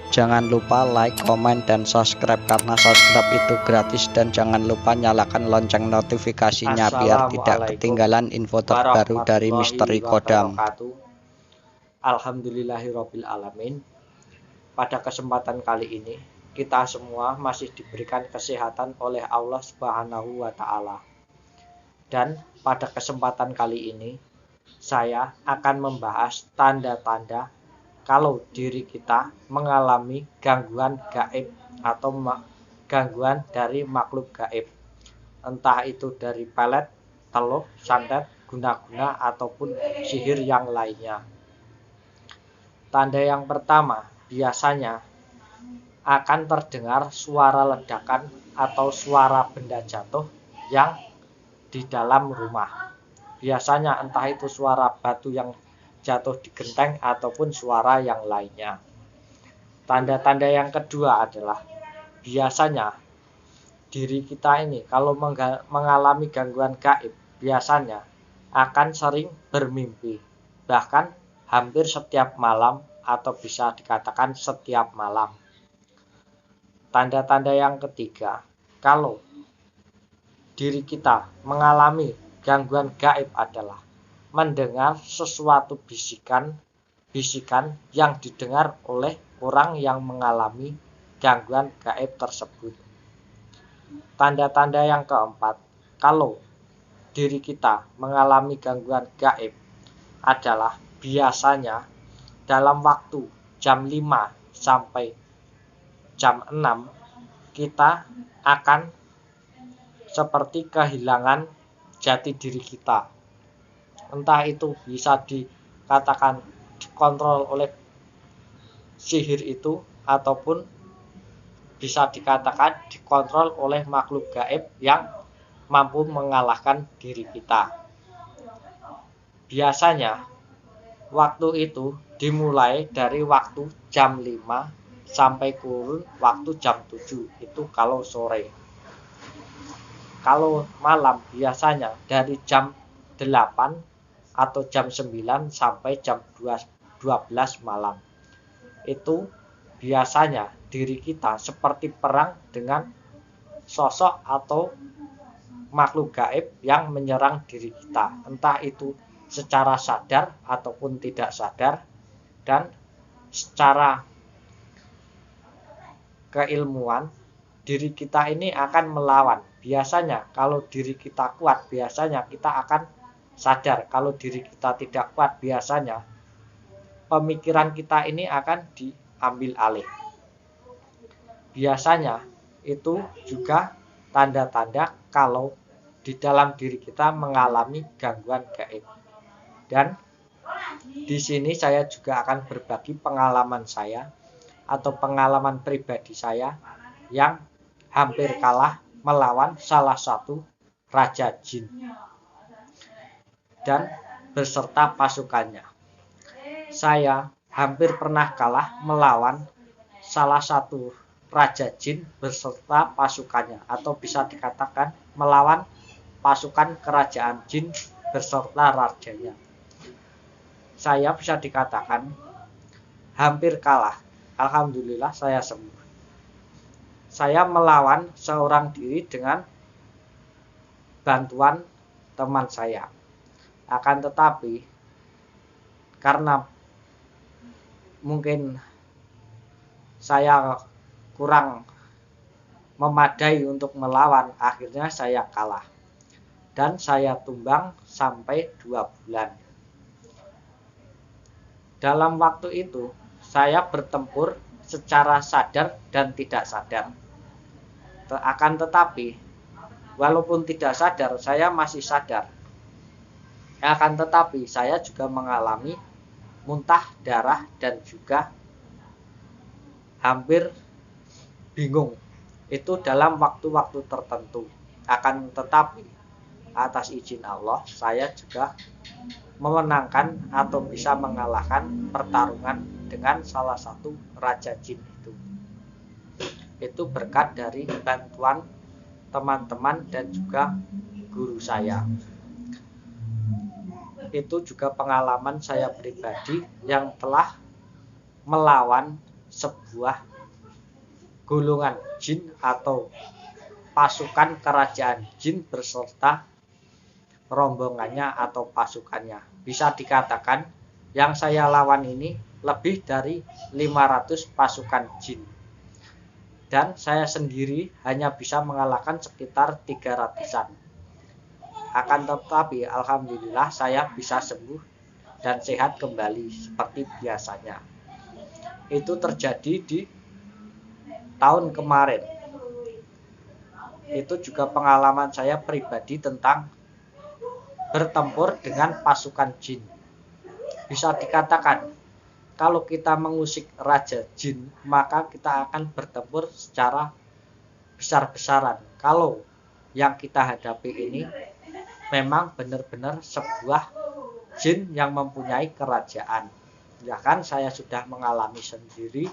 Jangan lupa like, komen, dan subscribe karena subscribe itu gratis, dan jangan lupa nyalakan lonceng notifikasinya biar tidak ketinggalan info terbaru dari Misteri Kodam. Alhamdulillahirabbil alamin. Pada kesempatan kali ini kita semua masih diberikan kesehatan oleh Allah Subhanahu wa taala. Dan pada kesempatan kali ini saya akan membahas tanda-tanda kalau diri kita mengalami gangguan gaib atau gangguan dari makhluk gaib. Entah itu dari pelet, teluh, santet, guna-guna, ataupun sihir yang lainnya. Tanda yang pertama, biasanya akan terdengar suara ledakan atau suara benda jatuh yang di dalam rumah. Biasanya entah itu suara batu yang jatuh di genteng ataupun suara yang lainnya. Tanda-tanda yang kedua adalah biasanya diri kita ini kalau mengalami gangguan gaib biasanya akan sering bermimpi, bahkan hampir setiap malam atau bisa dikatakan setiap malam. Tanda-tanda yang ketiga, kalau diri kita mengalami gangguan gaib adalah mendengar sesuatu bisikan yang didengar oleh orang yang mengalami gangguan gaib tersebut. Tanda-tanda yang keempat, kalau diri kita mengalami gangguan gaib adalah biasanya dalam waktu jam 5 sampai jam 6 kita akan seperti kehilangan jati diri kita. Entah itu bisa dikatakan dikontrol oleh sihir itu ataupun bisa dikatakan dikontrol oleh makhluk gaib yang mampu mengalahkan diri kita. Biasanya waktu itu dimulai dari waktu jam 5 sampai kurun waktu jam 7, itu kalau sore. Kalau malam biasanya dari jam 8 atau jam 9 sampai jam 12 malam. Itu biasanya diri kita seperti perang dengan sosok atau makhluk gaib yang menyerang diri kita. Entah itu secara sadar ataupun tidak sadar, dan secara keilmuan diri kita ini akan melawan. Biasanya kalau diri kita kuat, biasanya kita akan sadar. Kalau diri kita tidak kuat, biasanya pemikiran kita ini akan diambil alih. Biasanya itu juga tanda-tanda kalau di dalam diri kita mengalami gangguan gaib. Dan di sini saya juga akan berbagi pengalaman saya atau pengalaman pribadi saya yang hampir kalah melawan salah satu raja jin dan beserta pasukannya. Saya hampir pernah kalah melawan salah satu raja jin beserta pasukannya, atau bisa dikatakan melawan pasukan kerajaan jin beserta rajanya. Saya bisa dikatakan hampir kalah. Alhamdulillah saya sembuh. Saya melawan seorang diri dengan bantuan teman saya. Akan tetapi karena mungkin saya kurang memadai untuk melawan, akhirnya saya kalah dan saya tumbang sampai 2 bulan. Dalam waktu itu saya bertempur secara sadar dan tidak sadar. Akan tetapi walaupun tidak sadar, saya masih sadar. Akan tetapi saya juga mengalami muntah darah dan juga hampir bingung. Itu dalam waktu-waktu tertentu. Akan tetapi atas izin Allah, saya juga memenangkan atau bisa mengalahkan pertarungan dengan salah satu raja jin itu. Itu berkat dari bantuan teman-teman dan juga guru saya. Itu juga pengalaman saya pribadi yang telah melawan sebuah golongan jin atau pasukan kerajaan jin berserta rombongannya atau pasukannya. Bisa dikatakan yang saya lawan ini lebih dari 500 pasukan jin. Dan saya sendiri hanya bisa mengalahkan sekitar 300-an. Akan tetapi alhamdulillah saya bisa sembuh dan sehat kembali seperti biasanya. Itu terjadi di tahun kemarin. Itu juga pengalaman saya pribadi tentang bertempur dengan pasukan jin. Bisa dikatakan kalau kita mengusik raja jin, maka kita akan bertempur secara besar-besaran. Kalau yang kita hadapi ini memang benar-benar sebuah jin yang mempunyai kerajaan. Ya kan, saya sudah mengalami sendiri.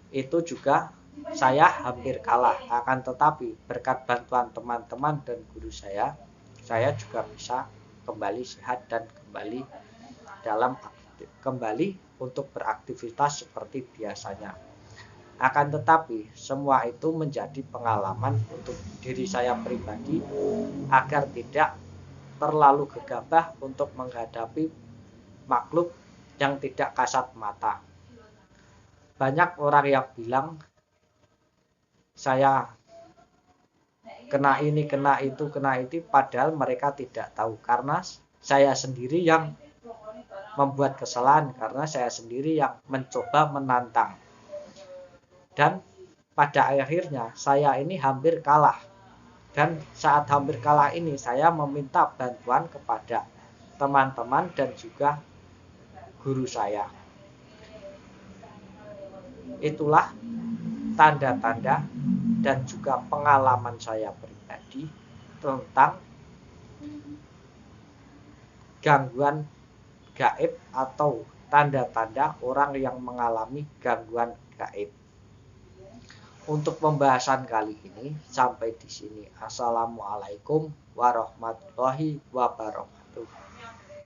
Itu juga saya hampir kalah. Akan tetapi berkat bantuan teman-teman dan guru saya juga bisa kembali sehat dan kembali untuk beraktivitas seperti biasanya. Akan tetapi semua itu menjadi pengalaman untuk diri saya pribadi agar tidak terlalu gegabah untuk menghadapi makhluk yang tidak kasat mata. Banyak orang yang bilang saya kena ini, kena itu, padahal mereka tidak tahu. Karena saya sendiri yang membuat kesalahan, karena saya sendiri yang mencoba menantang. Dan pada akhirnya saya ini hampir kalah. Dan saat hampir kalah ini saya meminta bantuan kepada teman-teman dan juga guru saya. Itulah tanda-tanda dan juga pengalaman saya pribadi tentang gangguan gaib atau tanda-tanda orang yang mengalami gangguan gaib. Untuk pembahasan kali ini sampai di sini. Assalamualaikum warahmatullahi wabarakatuh.